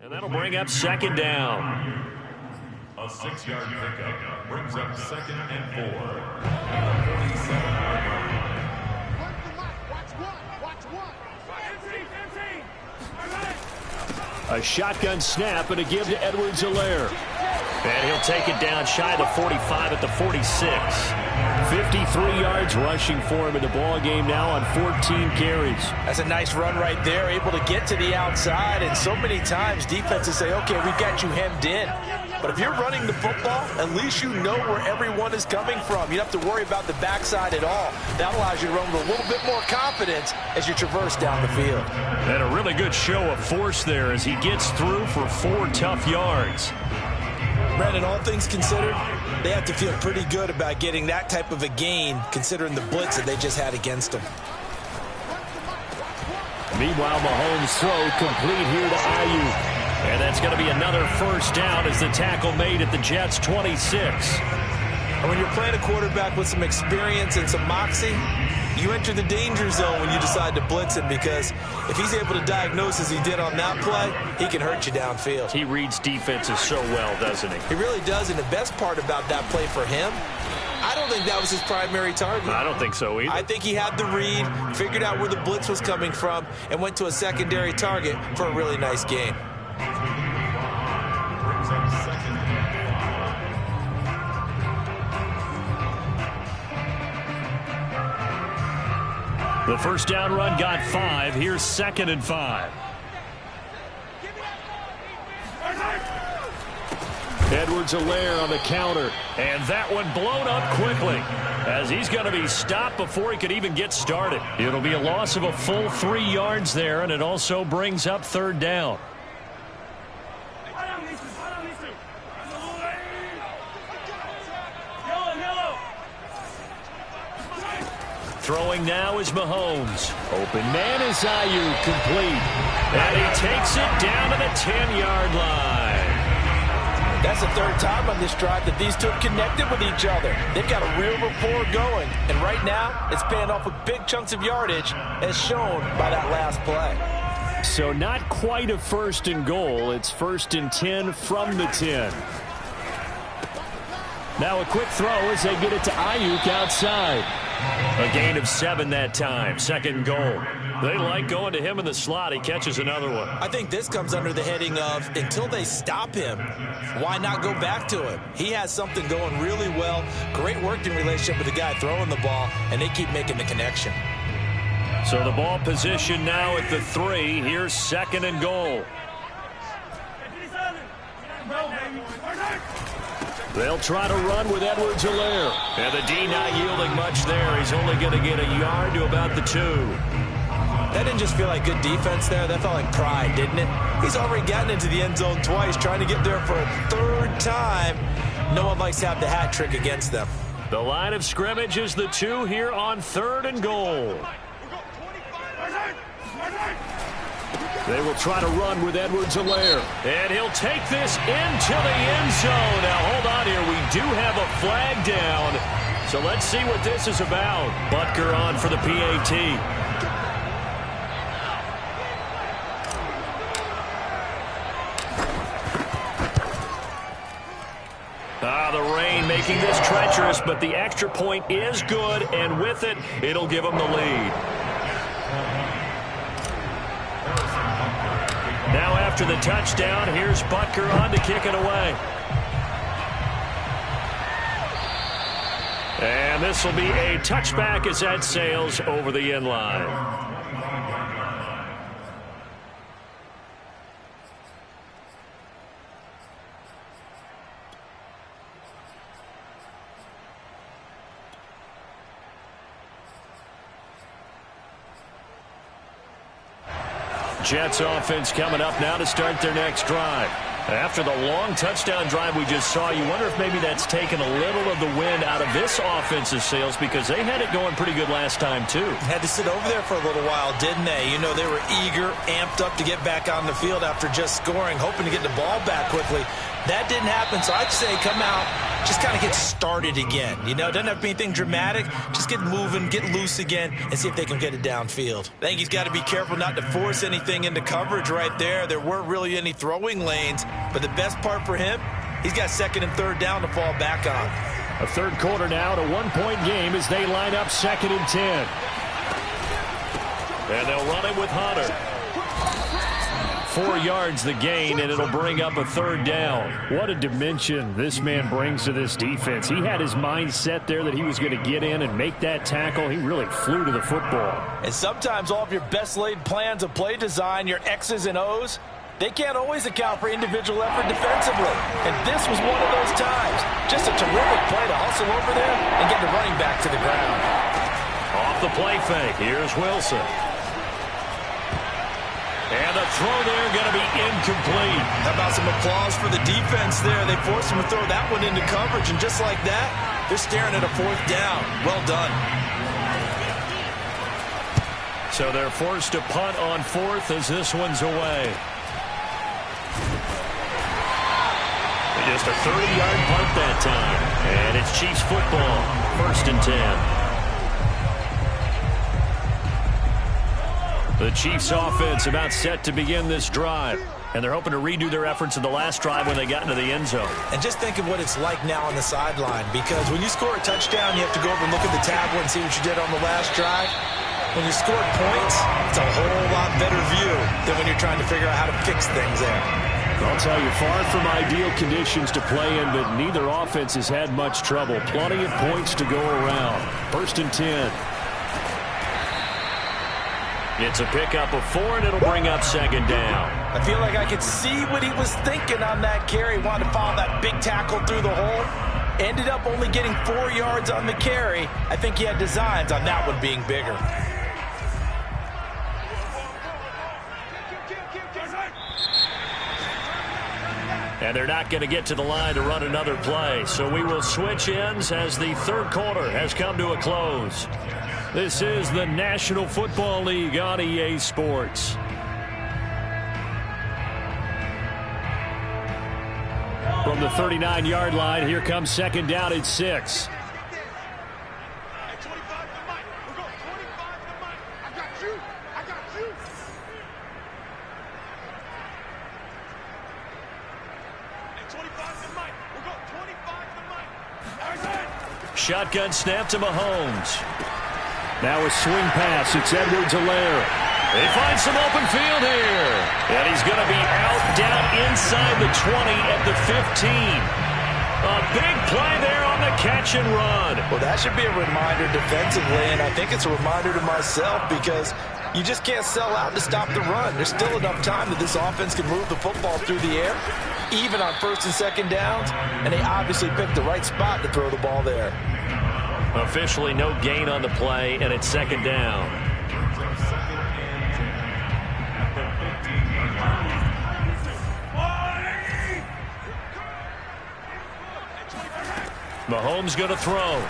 And that'll bring up second down. A 6-yard pickup brings up 2nd and 4. A shotgun snap and a give to Edwards-Helaire. And he'll take it down shy of the 45 at the 46. 53 yards rushing for him in the ball game now on 14 carries. That's a nice run right there, able to get to the outside. And so many times defenses say, okay, we've got you hemmed in. But if you're running the football, at least you know where everyone is coming from. You don't have to worry about the backside at all. That allows you to run with a little bit more confidence as you traverse down the field. And a really good show of force there as he gets through for 4 tough yards. Brandon, all things considered, they have to feel pretty good about getting that type of a gain considering the blitz that they just had against them. Meanwhile, Mahomes' throw complete here to Ayuk. And that's going to be another first down as the tackle made at the Jets' 26. And when you're playing a quarterback with some experience and some moxie, you enter the danger zone when you decide to blitz him, because if he's able to diagnose as he did on that play, he can hurt you downfield. He reads defenses so well, doesn't he? He really does, and the best part about that play for him, I don't think that was his primary target. I don't think so either. I think he had the read, figured out where the blitz was coming from, and went to a secondary target for a really nice gain. Brings up 2nd and 5. The first down run got 5. Here's 2nd and 5. Edwards-Helaire on the counter. And that one blown up quickly as he's going to be stopped before he could even get started. It'll be a loss of a full 3 yards there, and it also brings up 3rd down. Throwing now is Mahomes. Open man is Ayuk, complete. And he takes it down to the 10-yard line. That's the 3rd time on this drive that these two have connected with each other. They've got a real rapport going. And right now, it's paying off with big chunks of yardage, as shown by that last play. So not quite a 1st and goal. It's 1st and 10 from the 10. Now a quick throw as they get it to Ayuk outside. A gain of 7 that time. 2nd goal. They like going to him in the slot. He catches another one. I think this comes under the heading of, until they stop him, why not go back to him? He has something going really well. Great working relationship with the guy throwing the ball, and they keep making the connection. So the ball position now at the 3. Here's 2nd and goal. They'll try to run with Edwards-Helaire. And the D not yielding much there. He's only going to get a yard to about the 2. That didn't just feel like good defense there. That felt like pride, didn't it? He's already gotten into the end zone twice, trying to get there for a 3rd time. No one likes to have the hat trick against them. The line of scrimmage is the 2 here on 3rd and goal. They will try to run with Edwards-Helaire. And he'll take this into the end zone. Now, hold on here. We do have a flag down. So let's see what this is about. Butker on for the PAT. The rain making this treacherous, but the extra point is good, and with it, it'll give them the lead. Now after the touchdown, here's Butker on to kick it away. And this will be a touchback as that sails over the end line. Jets offense coming up now to start their next drive. After the long touchdown drive we just saw, you wonder if maybe that's taken a little of the wind out of this offense's sails, because they had it going pretty good last time too. Had to sit over there for a little while, didn't they? You know, they were eager, amped up to get back on the field after just scoring, hoping to get the ball back quickly. That didn't happen, so I'd say come out just kind of get started again. You know, doesn't have to be anything dramatic. Just get moving, get loose again, and see if they can get it downfield. I think he's got to be careful not to force anything into coverage right there. There weren't really any throwing lanes, but the best part for him, he's got second and third down to fall back on. A third quarter now, a one-point game as they line up 2nd and 10. And they'll run it with Hunter. 4 yards the gain, and it'll bring up a third down. What a dimension this man brings to this defense. He had his mind set there that he was going to get in and make that tackle. He really flew to the football. And sometimes all of your best laid plans of play design, your X's and O's, they can't always account for individual effort defensively. And this was one of those times. Just a terrific play to hustle over there and get the running back to the ground. Off the play fake, here's Wilson. And the throw there going to be incomplete. How about some applause for the defense there? They forced him to throw that one into coverage, and just like that, they're staring at a 4th down. Well done. So they're forced to punt on 4th as this one's away. Just a 30-yard punt that time. And it's Chiefs football, 1st and 10. The Chiefs offense about set to begin this drive. And they're hoping to redo their efforts in the last drive when they got into the end zone. And just think of what it's like now on the sideline. Because when you score a touchdown, you have to go over and look at the tablet and see what you did on the last drive. When you score points, it's a whole lot better view than when you're trying to figure out how to fix things there. I'll tell you, far from ideal conditions to play in, but neither offense has had much trouble. Plenty of points to go around. 1st and 10. It's a pickup of 4, and it'll bring up 2nd down. I feel like I could see what he was thinking on that carry. Wanted to follow that big tackle through the hole. Ended up only getting 4 yards on the carry. I think he had designs on that one being bigger. And they're not going to get to the line to run another play. So we will switch ends as the third quarter has come to a close. This is the National Football League on EA Sports. From the 39-yard line, here comes 2nd down at 6. Shotgun snap to Mahomes. Now a swing pass. It's Edwards-Helaire. They find some open field here. And he's going to be out down inside the 20 at the 15. A big play there on the catch and run. Well, that should be a reminder defensively, and I think it's a reminder to myself because you just can't sell out to stop the run. There's still enough time that this offense can move the football through the air, even on 1st and 2nd downs, and they obviously picked the right spot to throw the ball there. Officially no gain on the play, and it's 2nd down. Mahomes going to throw.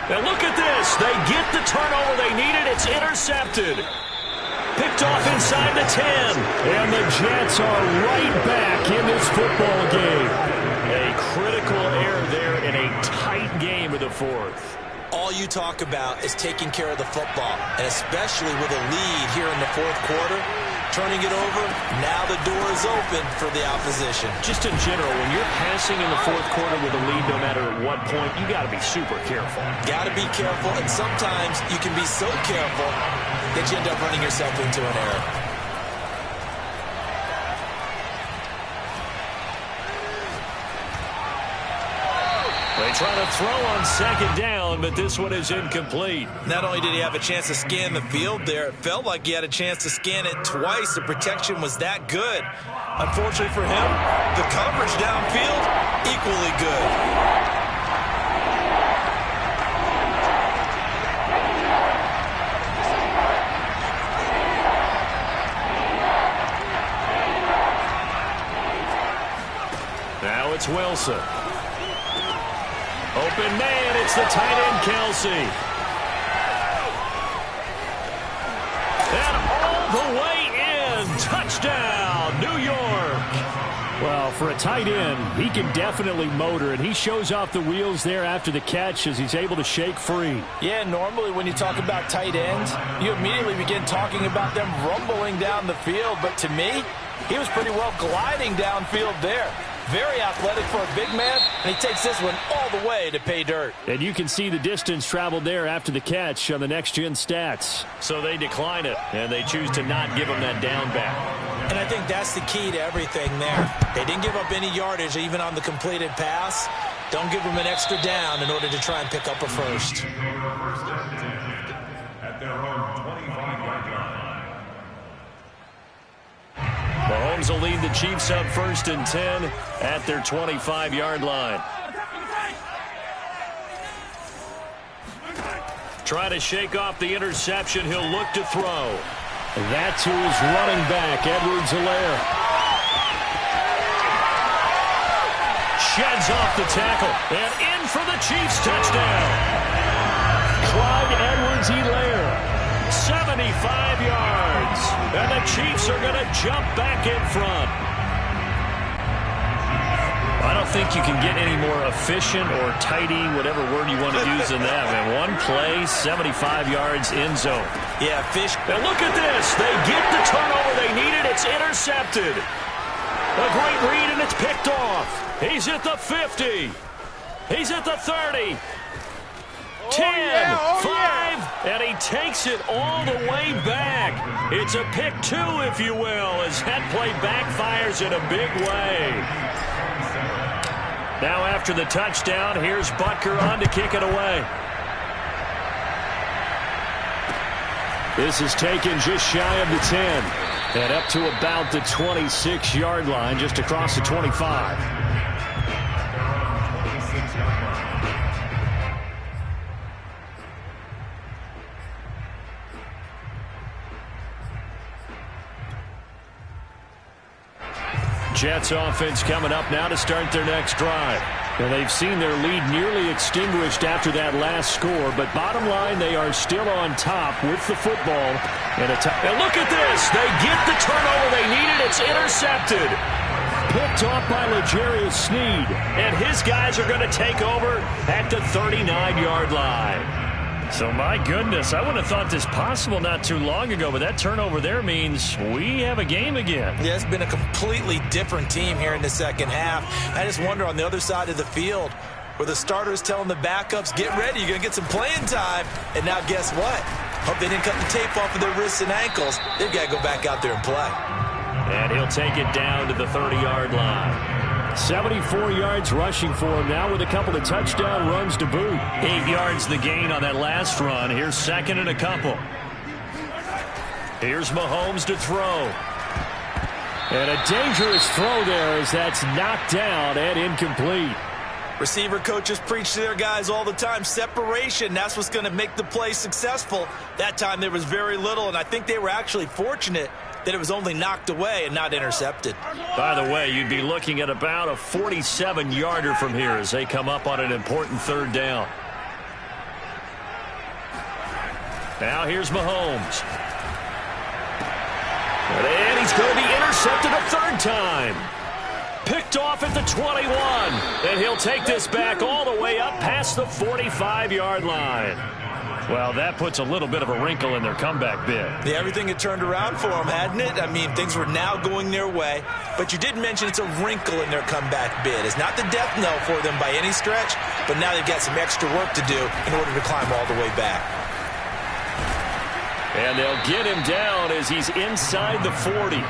Now look at this. They get the turnover they needed. It's intercepted. Picked off inside the 10. And the Jets are right back in this football game. A critical error there in a tight game of the 4th. All you talk about is taking care of the football, and especially with a lead here in the 4th quarter, turning it over, now the door is open for the opposition. Just in general, when you're passing in the 4th quarter with a lead, no matter at what point, you got to be super careful. Got to be careful, and sometimes you can be so careful that you end up running yourself into an error. They try to throw on 2nd down, but this one is incomplete. Not only did he have a chance to scan the field there, it felt like he had a chance to scan it twice. The protection was that good. Unfortunately for him, the coverage downfield, equally good. Now it's Wilson. Open man, it's the tight end, Kelsey. And all the way in. Touchdown, New York. Well, for a tight end, he can definitely motor, and he shows off the wheels there after the catch as he's able to shake free. Yeah, normally when you talk about tight ends, you immediately begin talking about them rumbling down the field. But to me, he was pretty well gliding downfield there. Very athletic for a big man, and he takes this one all the way to pay dirt. And you can see the distance traveled there after the catch on the next-gen stats. So they decline it, and they choose to not give him that down back. And I think that's the key to everything there. They didn't give up any yardage even on the completed pass. Don't give them an extra down in order to try and pick up a first. At their own 25-yard line. Mahomes will lead the Chiefs up 1st and 10 at their 25-yard line. Trying to shake off the interception. He'll look to throw. That's who is running back, Edwards-Helaire. Sheds off the tackle, and in for the Chiefs touchdown. Clyde Edwards-Helaire. 75 yards, and the Chiefs are going to jump back in front. I don't think you can get any more efficient or tidy, whatever word you want to use in that, man. One play, 75 yards, end zone. Yeah, fish. And look at this. They get the turnover they needed. It's intercepted. A great read, and it's picked off. He's at the 50. He's at the 30. 10, 5, and he takes it all the way back. It's a pick 2, if you will, as that play backfires in a big way. Now after the touchdown, here's Butker on to kick it away. This is taken just shy of the 10 and up to about the 26-yard line, just across the 25. Jets offense coming up now to start their next drive. And they've seen their lead nearly extinguished after that last score, but bottom line, they are still on top with the football. And look at this. They get the turnover they needed. It's intercepted. Picked off by L'Jarius Sneed. And his guys are going to take over at the 39-yard line. So, my goodness, I wouldn't have thought this possible not too long ago, but that turnover there means we have a game again. Yeah, it's been a completely different team here in the second half. I just wonder on the other side of the field where the starters telling the backups, get ready, you're going to get some playing time. And now guess what? Hope they didn't cut the tape off of their wrists and ankles. They've got to go back out there and play. And he'll take it down to the 30-yard line. 74 yards rushing for him now with a couple of touchdown runs to boot. 8 yards the gain on that last run. Here's second and a couple. Here's Mahomes to throw. And a dangerous throw there as that's knocked down and incomplete. Receiver coaches preach to their guys all the time. Separation, that's what's going to make the play successful. That time there was very little, and I think they were actually fortunate that it was only knocked away and not intercepted. By the way, you'd be looking at about a 47-yarder from here as they come up on an important third down. Now here's Mahomes. And he's going to be intercepted a third time. Picked off at the 21. And he'll take this back all the way up past the 45-yard line. Well, that puts a little bit of a wrinkle in their comeback bid. Yeah, everything had turned around for them, hadn't it? I mean, things were now going their way. But you did mention it's a wrinkle in their comeback bid. It's not the death knell for them by any stretch, but now they've got some extra work to do in order to climb all the way back. And they'll get him down as he's inside the 40.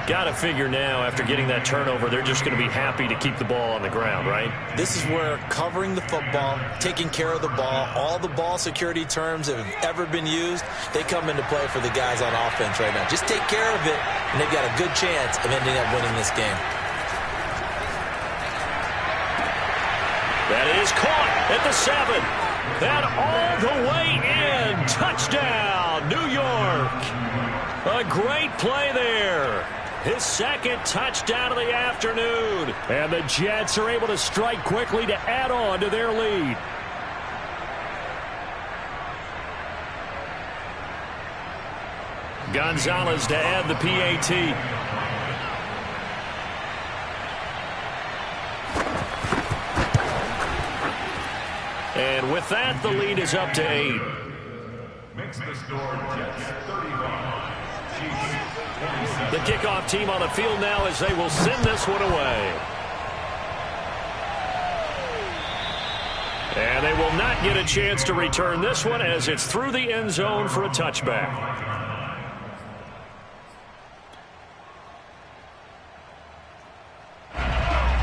Got to figure now, after getting that turnover, they're just going to be happy to keep the ball on the ground, right? This is where covering the football, taking care of the ball, all the ball security terms that have ever been used, they come into play for the guys on offense right now. Just take care of it, and they've got a good chance of ending up winning this game. That is caught at the 7. And all the way in. Touchdown, New York. A great play there. His second touchdown of the afternoon. And the Jets are able to strike quickly to add on to their lead. Gonzalez to add the PAT. And with that, the lead is up to 8. Makes the score Jets 31, Chiefs 27. The kickoff team on the field now as they will send this one away. And they will not get a chance to return this one as it's through the end zone for a touchback.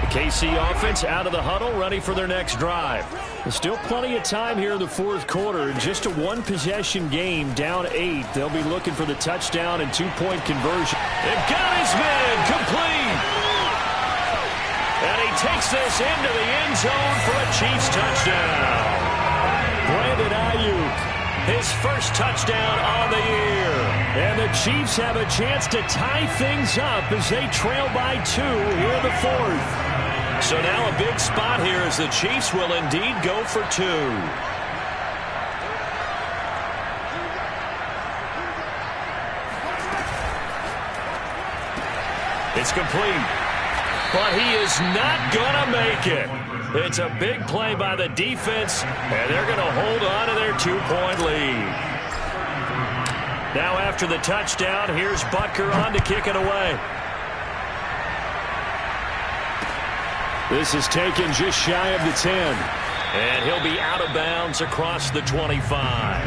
KC offense out of the huddle, ready for their next drive. There's still plenty of time here in the fourth quarter. Just a one-possession game, down 8. They'll be looking for the touchdown and two-point conversion. They've got his man complete. And he takes this into the end zone for a Chiefs touchdown. Brandon Ayuk, his first touchdown on the year. And the Chiefs have a chance to tie things up as they trail by 2 here in the fourth. So now a big spot here as the Chiefs will indeed go for 2. It's complete. But he is not going to make it. It's a big play by the defense, and they're going to hold on to their 2-point lead. Now after the touchdown, here's Butker on to kick it away. This is taken just shy of the 10. And he'll be out of bounds across the 25.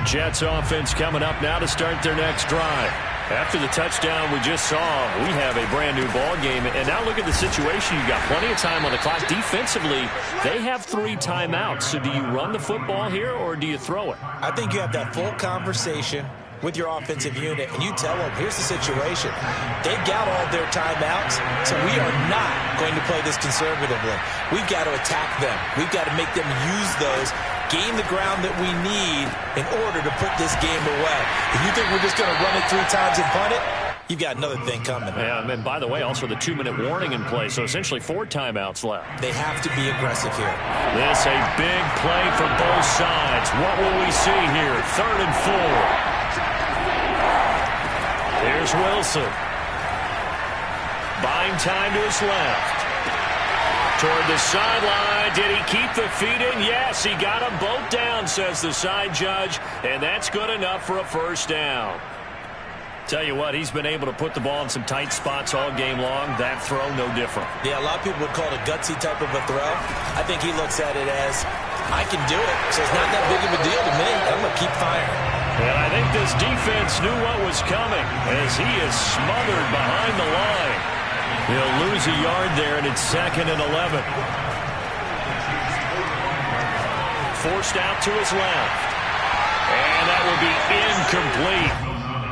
Jets offense coming up now to start their next drive. After the touchdown we just saw, we have a brand new ball game. And now look at the situation. You've got plenty of time on the clock. Defensively, they have 3 timeouts. So do you run the football here or do you throw it? I think you have that full conversation with your offensive unit, and you tell them, here's the situation. They've got all their timeouts, so we are not going to play this conservatively. We've got to attack them. We've got to make them use those, gain the ground that we need in order to put this game away. If you think we're just going to run it 3 times and punt it, you've got another thing coming. Yeah, and by the way, also the 2-minute warning in play, so essentially 4 timeouts left. They have to be aggressive here. This a big play for both sides. What will we see here? 3rd and 4. Here's Wilson. Buying time to his left. Toward the sideline. Did he keep the feet in? Yes, he got them both down, says the side judge. And that's good enough for a first down. Tell you what, he's been able to put the ball in some tight spots all game long. That throw, no different. Yeah, a lot of people would call it a gutsy type of a throw. I think he looks at it as, I can do it, so it's not that big of a deal to me. I'm going to keep firing. And I think this defense knew what was coming as he is smothered behind the line. He'll lose a yard there, and it's 2nd and 11. Forced out to his left. And that will be incomplete.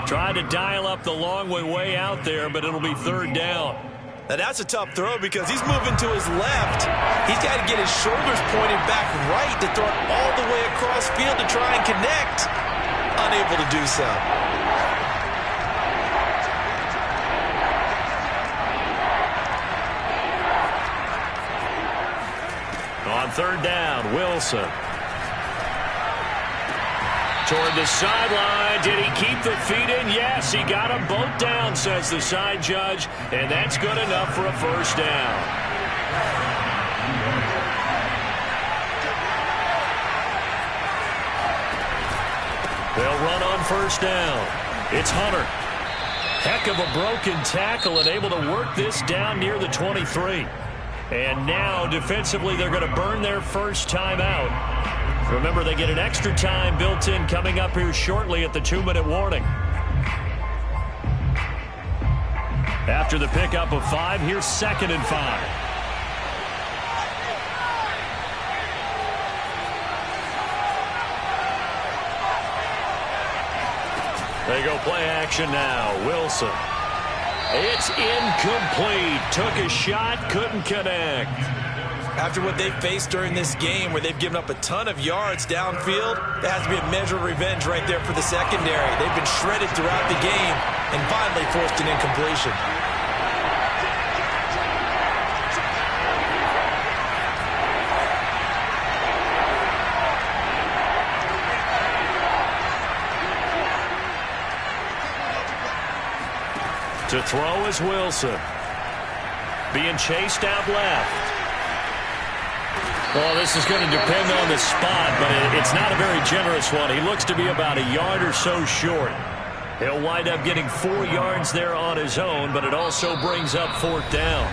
Tried to dial up the long way out there, but it'll be 3rd down. Now that's a tough throw because he's moving to his left. He's got to get his shoulders pointed back right to throw it all the way across field to try and connect. Unable to do so. On 3rd down, Wilson. Toward the sideline. Did he keep the feet in? Yes, he got them both down, says the side judge. And that's good enough for a first down. They'll run on 1st down. It's Hunter. Heck of a broken tackle and able to work this down near the 23. And now defensively they're going to burn their first timeout. Remember, they get an extra time built in coming up here shortly at the 2-minute warning. After the pickup of 5, here's 2nd and 5. They go play action now. Wilson. It's incomplete. Took a shot, couldn't connect. After what they've faced during this game where they've given up a ton of yards downfield, there has to be a measure of revenge right there for the secondary. They've been shredded throughout the game and finally forced an incompletion. To throw is Wilson. Being chased out left. Well, this is going to depend on the spot, but it's not a very generous one. He looks to be about a yard or so short. He'll wind up getting 4 yards there on his own, but it also brings up 4th down.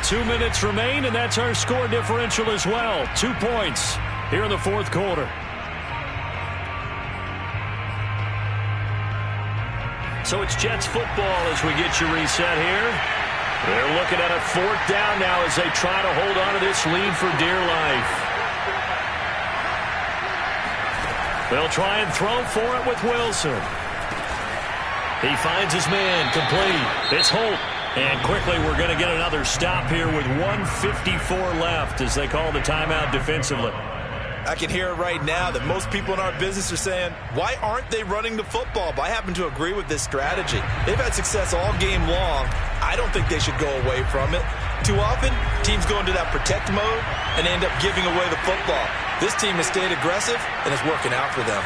2 minutes remain, and that's our score differential as well. 2 points here in the 4th quarter. So it's Jets football as we get you reset here. They're looking at a 4th down now as they try to hold on to this lead for dear life. They'll try and throw for it with Wilson. He finds his man complete. It's Holt. And quickly we're going to get another stop here with 1:54 left as they call the timeout defensively. I can hear it right now that most people in our business are saying, why aren't they running the football? But I happen to agree with this strategy. They've had success all game long. I don't think they should go away from it. Too often, teams go into that protect mode and end up giving away the football. This team has stayed aggressive, and it's working out for them.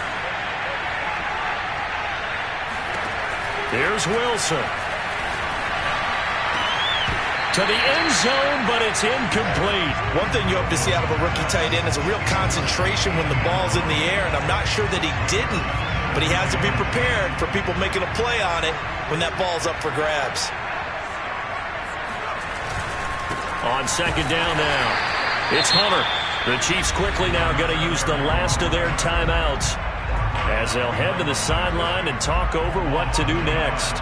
Here's Wilson. To the end zone, but it's incomplete. One thing you hope to see out of a rookie tight end is a real concentration when the ball's in the air, and I'm not sure that he didn't, but he has to be prepared for people making a play on it when that ball's up for grabs. On 2nd down now, it's Hunter. The Chiefs quickly now going to use the last of their timeouts as they'll head to the sideline and talk over what to do next.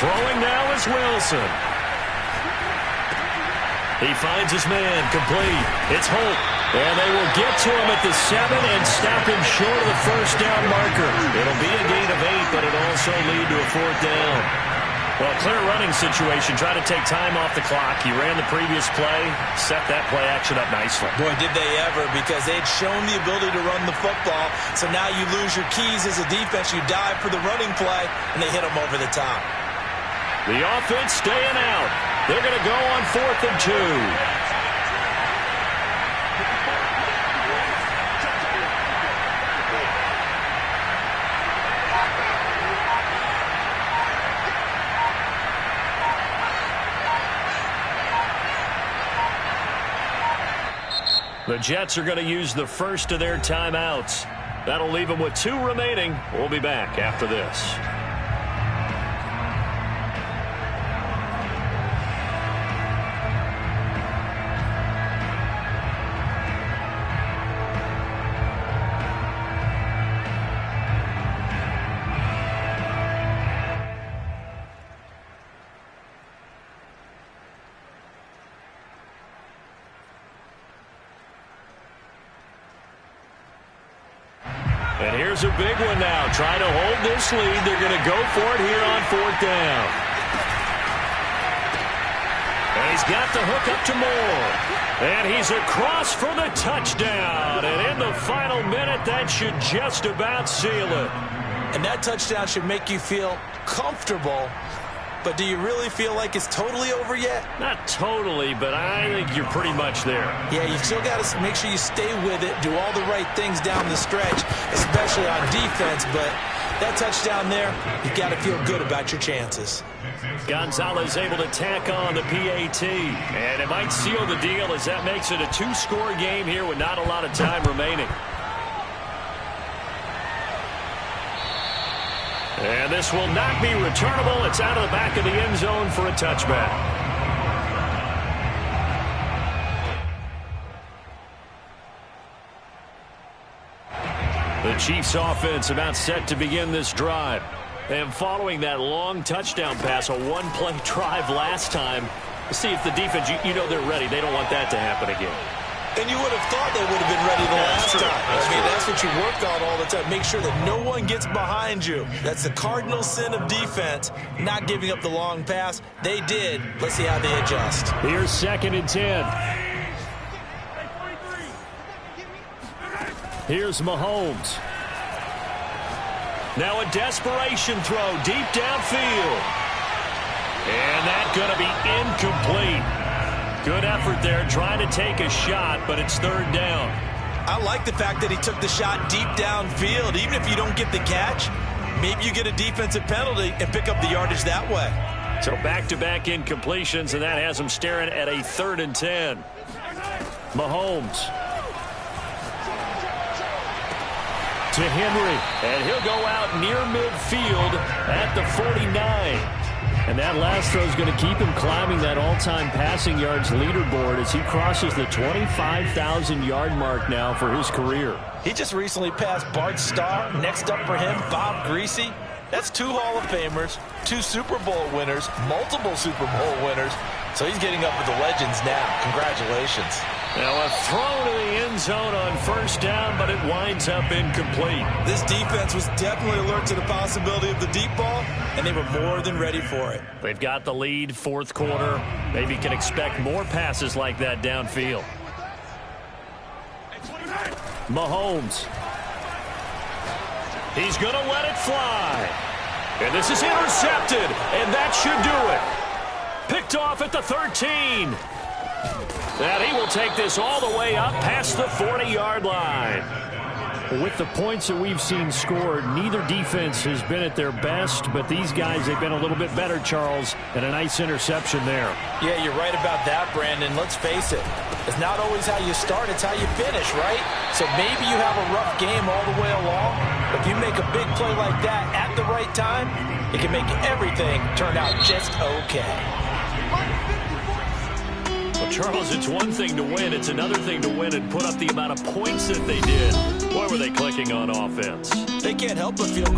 Throwing now is Wilson. He finds his man complete. It's Holt. And they will get to him at the 7 and stop him short of the 1st down marker. It'll be a gain of 8, but it'll also lead to a 4th down. Well, clear running situation. Try to take time off the clock. He ran the previous play, set that play action up nicely. Boy, did they ever, because they'd shown the ability to run the football. So now you lose your keys as a defense. You dive for the running play, and they hit them over the top. The offense staying out. They're going to go on 4th and 2. The Jets are going to use the first of their timeouts. That'll leave them with 2 remaining. We'll be back after this. And here's a big one now. Trying to hold this lead. They're going to go for it here on 4th down. And he's got the hook up to Moore. And he's across for the touchdown. And in the final minute, that should just about seal it. And that touchdown should make you feel comfortable. But do you really feel like it's totally over yet? Not totally, but I think you're pretty much there. Yeah, you've still got to make sure you stay with it, do all the right things down the stretch, especially on defense. But that touchdown there, you've got to feel good about your chances. Gonzalez able to tack on the PAT. And it might seal the deal as that makes it a 2-score game here with not a lot of time remaining. And this will not be returnable. It's out of the back of the end zone for a touchback. The Chiefs offense about set to begin this drive. And following that long touchdown pass, a 1-play drive last time, see if the defense, you know they're ready. They don't want that to happen again. And you would have thought they would have been ready the last time. That's what you work on all the time. Make sure that no one gets behind you. That's the cardinal sin of defense, not giving up the long pass. They did. Let's see how they adjust. Here's 2nd and 10. Here's Mahomes. Now a desperation throw deep downfield. And that's going to be incomplete. Good effort there trying to take a shot, but it's third down. I like the fact that he took the shot deep downfield. Even if you don't get the catch, maybe you get a defensive penalty and pick up the yardage that way. So back-to-back incompletions, and that has him staring at a 3rd and 10. Mahomes to Henry, and he'll go out near midfield at the 49. And that last throw is going to keep him climbing that all-time passing yards leaderboard as he crosses the 25,000-yard mark now for his career. He just recently passed Bart Starr. Next up for him, Bob Greasy. That's 2 Hall of Famers, 2 Super Bowl winners, multiple Super Bowl winners. So he's getting up with the legends now. Congratulations. Now a throw to the end zone on 1st down, but it winds up incomplete. This defense was definitely alert to the possibility of the deep ball, and they were more than ready for it. They've got the lead, 4th quarter. Maybe can expect more passes like that downfield. Mahomes. He's going to let it fly. And this is intercepted, and that should do it. Picked off at the 13. And he will take this all the way up past the 40-yard line. With the points that we've seen scored, neither defense has been at their best, but these guys have been a little bit better, Charles, and a nice interception there. Yeah, you're right about that, Brandon. Let's face it. It's not always how you start, it's how you finish, right? So maybe you have a rough game all the way along, but if you make a big play like that at the right time, it can make everything turn out just okay. Well, Charles, it's one thing to win. It's another thing to win and put up the amount of points that they did. Boy, were they clicking on offense. They can't help but feel great.